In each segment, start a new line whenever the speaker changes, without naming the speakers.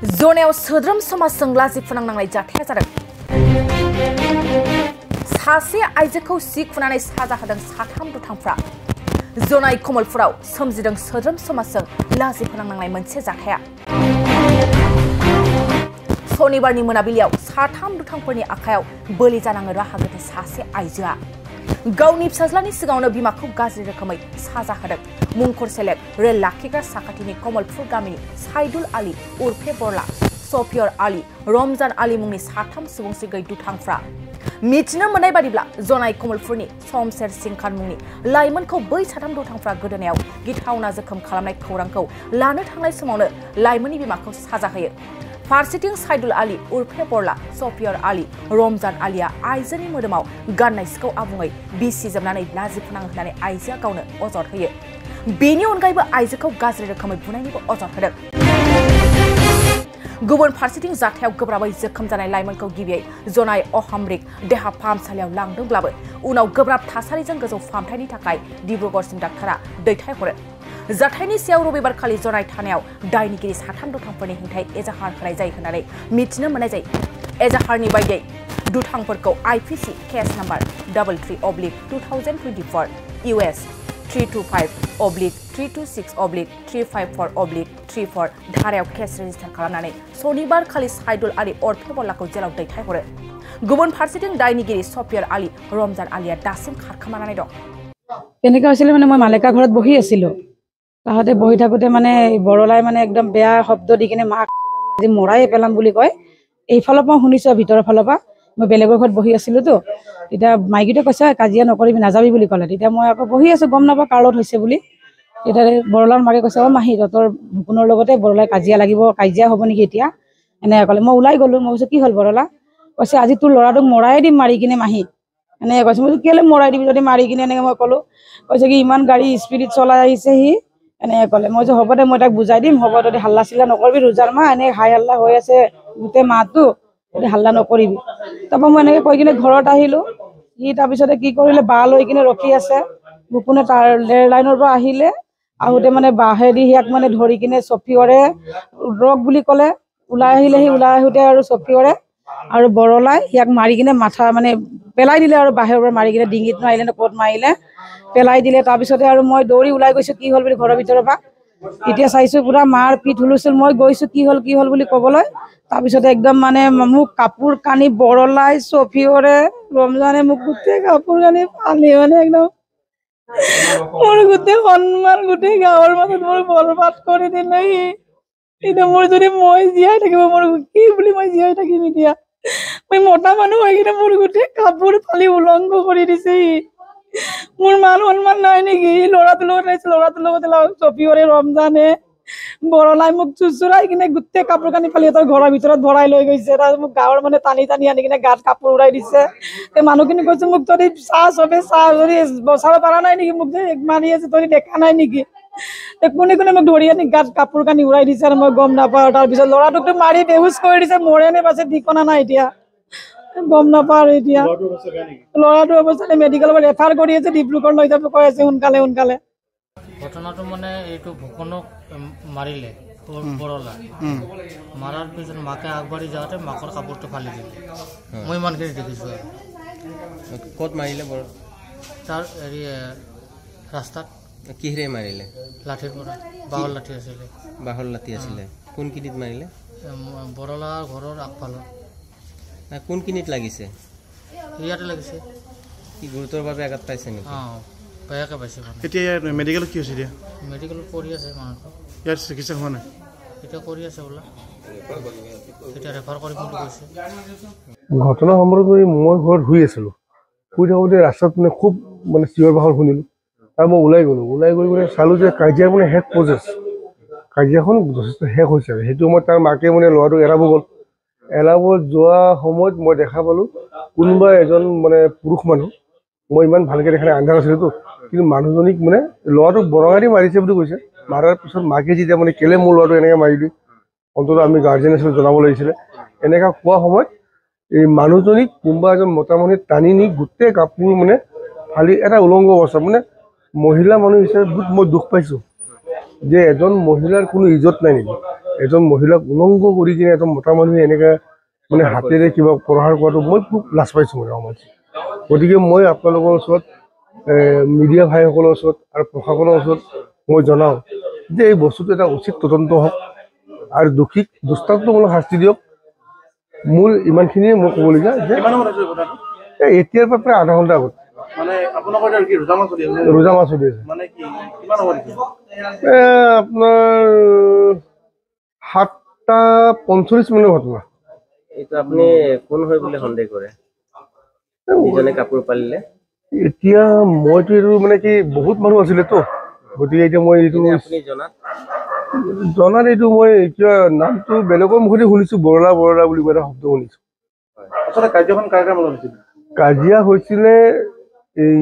जनायाव सोद्रोम समाजजों लाजि फोनांनांनाय जाथाया जादों। सासे आइजोखौ सि खुनानै साजा होदों साथाम दुथांफ्रा। जनाय कमलपुराव सोमजिदों सोद्रोम समाजजों लाजि फोनांनांनाय मोनसे जाथाया। शनिबारनि मोनाबिलियाव साथाम दुथांफोरनि आखायाव बोलि जानाङो राहा गोथे सासे आइजोआ। गावनि फिसाज्लानि सिगाङावनो बिमाखौ गाज्रि रोखोमै साजा होदों मुंखर सेलेब रेल लाखिग्रा साखाथिनि कमलपुर गामिनि साइदुल आली उर्फे बरला, सफियर आली, रमजान आली मुंनि साथाम सुबुंसि गैयै दुथांफ्रा। मिथिनो मोननाय बादिब्ला जनाय कमलपुरनि समसेर सिंखार मुंनि लाइमोनखौ बै साथाम दुथांफ्रा गोदोनायाव गिथावना जोखोम खालामनाय खौरांखौ लानो थांनाय समावनो लाइमोननि बिमाखौ साजा होयो। फारसेथिं साइदुल आली उर्फे बरला, सफियर आली, रमजान आलीया आइजोनि मोदोमाव गाननाय सिखौ आबुङै बिसि जोबनानै लाजि फोनांहोनानै आइजोआ गावनो अजद होयो। बेनि अनगायैबो आइजोखौ गाज्रि रोखोमै बुनायनिबो अजद होदों। गुबुन फारसेथिं जाथायाव गोब्राबै जोखोम जानाय लाइमोनखौ गिबियै जनाय अहामरिक देहा फाहामसालियाव लांदोंब्लाबो उनाव गोब्राब थासारिजों गोजौ फाहामथायनि थाखाय डिब्रुगड़सिम डाक्टारा दैथायहरो। जाथायनि सायाव रबिबारखालि जनाय थानायाव दायनिगिरि साथाम दुथांफोरनि हेंथायै एजाहार होनाय जायो होननानै मिथिनो मोननाय जायो। एजाहारनि बायदियै दुथांफोरखौ आइपिसि केस नाम्बार 33/2024 US 325/326/354/34 धारायाव केस रेजिस्टार खालामनानै शनिबारखालि साइदुल आली उर्फे बरलाखौ जेलाव दैथायहरो। गुबुन फारसेथिं दायनिगिरि सफियर आली, रमजान आलीया दासिम खारखोमानानै दं।
কেনেকৈ হৈছিলে মানে মই মালিকা ঘৰত বহি আছিলোঁ। তাহাঁতে বহি থাকোঁতে মানে বৰলাই মানে একদম বেয়া শব্দ দি কিনে মাক আজি মৰাই পেলাম বুলি কয়। এইফালৰ পৰা শুনিছোঁ ভিতৰৰ ফালৰ পৰা। মই বেলেগৰ ঘৰত বহি আছিলোঁতো, তেতিয়া মাইকীটোৱে কৈছে কাজিয়া নকৰিবি নাযাবি বুলি ক'লে। তেতিয়া মই আকৌ বহি আছোঁ, গম নাপাওঁ কাৰ লগত হৈছে বুলি। তেতিয়া বৰলাৰ মাকে কৈছে মাহী তহঁতৰ ভুকুনৰ লগতে বৰলাই কাজিয়া লাগিব, কাজিয়া হ'ব নেকি এতিয়া এনেকৈ ক'লে। মই ওলাই গ'লোঁ। মই কৈছোঁ কি হ'ল বৰলা? কৈছে আজি তোৰ ল'ৰাটোক মৰাই দিম মাৰি কিনে মাহী এনেকৈ কৈছে। মই কেলৈ মৰাই দিবি যদি মাৰি কিনে এনেকৈ মই ক'লোঁ। কৈছে কি ইমান গাড়ী স্পীডত চলাই আহিছে সি এনেকৈ ক'লে। মই হ'ব দে মই তাক বুজাই দিম, হ'ব তহঁতি হাল্লা চিল্লা নকৰিবি, ৰোজাৰ মাহ এনেকৈ হাই হাল্লা হৈ আছে গোটেই মাহটো, তহঁতি হাল্লা নকৰিবি। তাৰপৰা মই এনেকৈ কৈ কিনে ঘৰত আহিলোঁ। সি তাৰপিছতে কি কৰিলে বাঁহ লৈ কিনে ৰখি আছে। ভুকুনে তাৰ লেৰ লাইনৰ পৰা আহিলে, আহোঁতে মানে বাঁহেদি ইয়াক মানে ধৰি কিনে চফিয়ৰে ৰক বুলি ক'লে। ওলাই আহিলে সি, ওলাই আহোঁতে আৰু চফিয়ৰে আৰু বৰলাই ইয়াক মাৰি কিনে মাথা মানে পেলাই দিলে আৰু বাহিৰৰ পৰা মাৰি কিনে ডিঙিত মাৰিলে নে ক'ত মাৰিলে পেলাই দিলে। তাৰপিছতে আৰু মই দৌৰি ওলাই গৈছোঁ কি হ'ল বুলি ঘৰৰ ভিতৰৰ পৰা। এতিয়া চাইছোঁ পুৰা মাৰ পিঠ হুলস্থুল। মই গৈছোঁ কি হ'ল বুলি ক'বলৈ। তাৰপিছতে একদম মানে মোক কাপোৰ কানি বৰলাই, চফিয়ৰে, ৰমজানে মোক গোটেই কাপোৰ কানি পালি মানে একদম মোৰ গোটেই সন্মান গোটেই গাঁৱৰ মাজত মোৰ বৰবাদ কৰি দিলে সি। এতিয়া মোৰ যদি মই জীয়াই থাকিব মোৰ কি বুলি মই জীয়াই থাকিম এতিয়া? মই মতা মানুহ হৈ কিনে মোৰ গোটেই কাপোৰ ফালি উলংগ কৰি দিছে সি। মোৰ মান সন্মান নাই নেকি? ল'ৰাটোৰ লগত আহিছে, ল'ৰাটোৰ লগত চফিয়ৰে, ৰমজানে, বৰলাই মোক চুচুৰাই কিনে গোটেই কাপোৰ কানি ফালি সিহঁতৰ ঘৰৰ ভিতৰত ভৰাই লৈ গৈছে। তাৰপিছত মোক গাঁৱৰ মানে টানি টানি আনি কিনে গাত কাপোৰ উৰাই দিছে। মানুহখিনি কৈছে মোক তহঁতি চবে চাহ যদি বচাব পৰা নাই নেকি? মোক যে মাৰি আছে তহঁতি দেখা নাই নেকি? কোনে কোনে মোক ধৰি আনি গাত কাপোৰ কানি উৰাই দিছে আৰু মই গম নাপাওঁ। তাৰপিছত ল'ৰাটোকতো মাৰি বেহুচ কৰি দিছে, মৰে নে পাছে ঠিকনা নাই এতিয়া, গম নাপাওঁ। আৰু এতিয়া ল'ৰাটোৰ অৱস্থা মেডিকেলত ৰেফাৰ কৰি আছে, ডিব্ৰুগড় লৈ যাব কৈ আছে সোনকালে সোনকালে।
ঘটনাটো মানে এইটো ভুকনক মাৰিলে বৰলা। মাৰাৰ পিছত মাকে আগবাঢ়ি যাওঁতে মাকৰ কাপোৰটো ফালি দিলে। মই ইমানখিনি দেখিছোঁ। আৰু
ক'ত মাৰিলে বৰ?
তাৰ হেৰি ৰাস্তাত।
কিহেৰে মাৰিলে?
লাঠিৰ পৰা। বাঁহৰ লাঠি আছিলে।
বাঁহৰ লাঠি আছিলে। কোনখিনিত মাৰিলে?
বৰলাৰ ঘৰৰ আগফালত।
কোনখিনিত লাগিছে?
ইয়াতে লাগিছে।
কি গুৰুতৰভাৱে আঘাত পাইছে নেকি?
অঁ বেয়াকৈ পাইছে।
এতিয়া মেডিকেলত কি হৈছে? এতিয়া
মেডিকেলত কৰি আছে মানুহটো।
ইয়াৰ চিকিৎসা হোৱা নাই?
এতিয়া কৰি আছে বোলা, এতিয়া ৰেফাৰ কৰিম বুলি কৈছে।
ঘটনা সম্পৰ্কে মই ঘৰত শুই আছিলোঁ। শুই থাকোঁতে ৰাস্তাত মানে খুব মানে চিঞৰ বাখৰ শুনিলোঁ। আৰু মই ওলাই গ'লোঁ। ওলাই গৈ মানে চালোঁ যে কাজিয়া মানে শেষ প্ৰচেছ। কাজিয়াখন যথেষ্ট শেষ হৈছে। আৰু সেইটো সময়ত তাৰ মাকে মানে ল'ৰাটোক এৰাব গ'ল। এৰাব যোৱা সময়ত মই দেখা পালোঁ কোনোবা এজন মানে পুৰুষ মানুহ, মই ইমান ভালকৈ দেখা নাই, আন্ধাৰ আছিলতো, কিন্তু মানুহজনীক মানে ল'ৰাটোক বৰঙাদি মাৰিছে বুলি কৈছে। মাৰাৰ পিছত মাকে যেতিয়া মানে কেলে মোৰ ল'ৰাটোক এনেকৈ মাৰিবি, অন্ততঃ আমি গাৰ্জেন আছিলোঁ জনাব লাগিছিলে, এনেকুৱা কোৱা সময়ত এই মানুহজনীক কোনোবা এজন মতা মানুহে টানি নি গোটেই কাপোৰ মানে ফালি এটা উলংগ অৱস্থা। মানে মহিলা মানুহ হিচাপে বহুত মই দুখ পাইছোঁ যে এজন মহিলাৰ কোনো ইজ্জত নাই নেকি? এজন মহিলাক উলংঘ কৰি কিনে এজন মতা মানুহে এনেকৈ মানে হাতেৰে কিবা প্ৰহাৰ কৰাটো মই খুব লাজ পাইছোঁ মানে সমাজ গতিকে মই আপোনালোকৰ ওচৰত মিডিয়া ভাইসকলৰ ওচৰত আৰু প্ৰশাসনৰ ওচৰত মই জনাওঁ যে এই বস্তুটো এটা উচিত তদন্ত হওক আৰু দোষীক দৃষ্টান্তমূলক শাস্তি দিয়ক মোৰ ইমানখিনিয়ে মই ক'বলগীয়া যে এতিয়াৰ পৰা প্ৰায় আধা ঘণ্টা আগত ৰোজা মাছ চলি আছে আপোনাৰ 7:45 ঘটনা
এইটো আপুনি কোন হয় বুলি সন্দেহ কৰে ইজনে কাপোৰ পালিলে
এতিয়া মইতো এইটো মানে কি বহুত মানুহ আছিলেতো গতিকে এতিয়া মই এইটো
আপুনি
জনাত এইটো মই কিবা নামটো বেলেগৰ মুখেদি শুনিছোঁ বৰলা বুলি এটা শব্দ শুনিছোঁ
আচলতে কাৰ্যখন কাৰ কাৰ মাজত হৈছিল
কাজিয়া হৈছিলে এই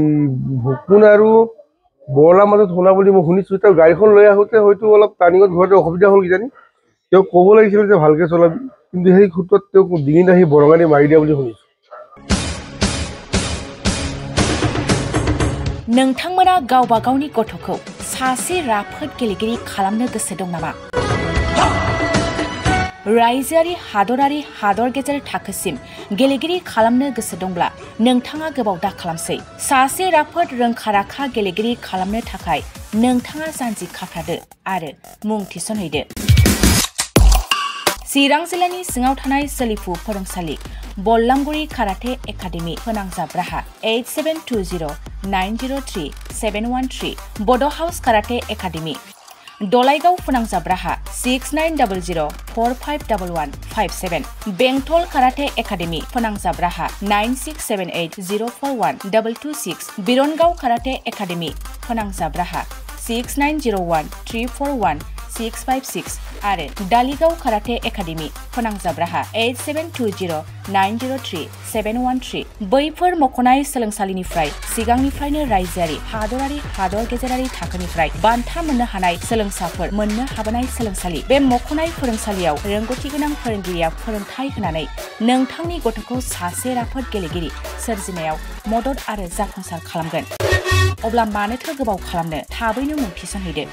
ভুকুন আৰু বৰলাৰ মাজত শুনা বুলি মই শুনিছোঁ তেওঁ গাড়ীখন লৈ আহোঁতে হয়তো অলপ টাৰ্ণিঙত ঘৰতে অসুবিধা হ'ল কিজানি তেওঁক ক'ব লাগিছিল যে ভালকৈ চলাবি কিন্তু সেই সূত্ৰত তেওঁক ডিঙিত আহি বৰঙানি মাৰি দিয়া বুলি শুনিছোঁ
नोंथांमोना गावबा गावनि गथ'खौ सासे राफोद गेलेगिरि खालामनो गोसो दं नामा रायजोआरि हादरारि हादर गेजेर थाखोसिम गेलेगिरि खालामनो गोसो दंब्ला नोंथाङा गोबाव दा खालामसै सासे राफोद रोंखा-राखा गेलेगिरि खालामनो थाखाय नोंथाङा जानजि खाफ्रादो आरो मुं थिसनहैदो चिरां जिल्लानि सिङाव थानाय सोलिफु फोरोंसालि बल्लामगुरि काराटे एकाडेमि फोनांजाब राहा 8720903713 बड' हाउस काराटे एकाडेमि दलाइगाव फोनांजाब राहा 6900451157 बेंटल काराटे एकाडेमि फोनांजाब राहा 9678041226 बिरनगाव काराटे एकाडेमि फोनांजाब राहा 6901341656 आरो डालिगाव काराटे एकाडेमि फोनांजाब राहा 8720903713 बैफोर मख'नाय सोलोंसालिनिफ्राय सिगांनिफ्रायनो रायजोआरि हादरारि हादर गेजेरारि थाखोनिफ्राय बान्था मोननो हानाय सोलोंसाफोर मोननो हाबोनाय सोलोंसालि बे मख'नाय फोरोंसालियाव रोंगौथि गोनां फोरोंगिरिया फोरोंथाय होनानै नोंथांनि गथ'खौ सासे राफोद गेलेगिरि सोरजिनायाव मदद आरो जाफुंसार खालामगोन अब्ला मानोथो गोबाव खालामनो थाबैनो मुं थिसनहैदो